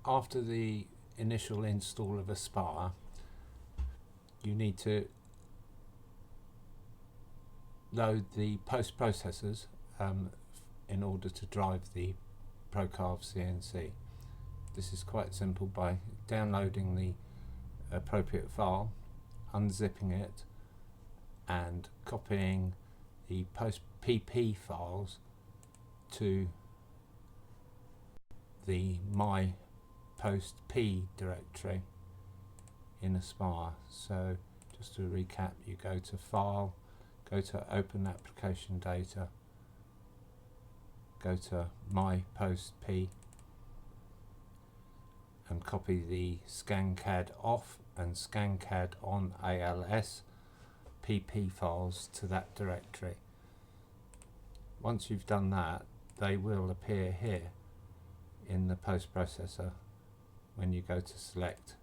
After the initial install of Aspire, you need to load the post processors in order to drive the ProCarve CNC. This is quite simple by downloading the appropriate file, unzipping it, and copying the post PP files to the my post P directory in Aspire. So just to recap, you go to File, go to Open Application Data, go to My Post P, and copy the ScanCAD off and ScanCAD on ALS PP files to that directory. Once you've done that, they will appear here in the post processor when you go to select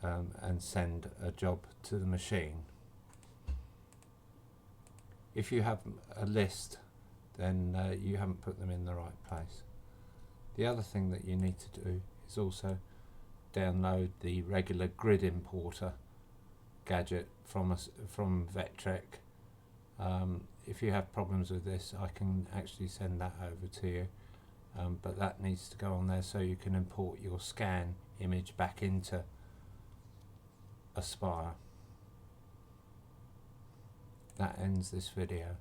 and send a job to the machine. If you have a list, then you haven't put them in the right place. The other thing that you need to do is also download the regular grid importer gadget from Vectrek. If you have problems with this, I can actually send that over to you, but that needs to go on there so you can import your scan image back into Aspire. That ends this video.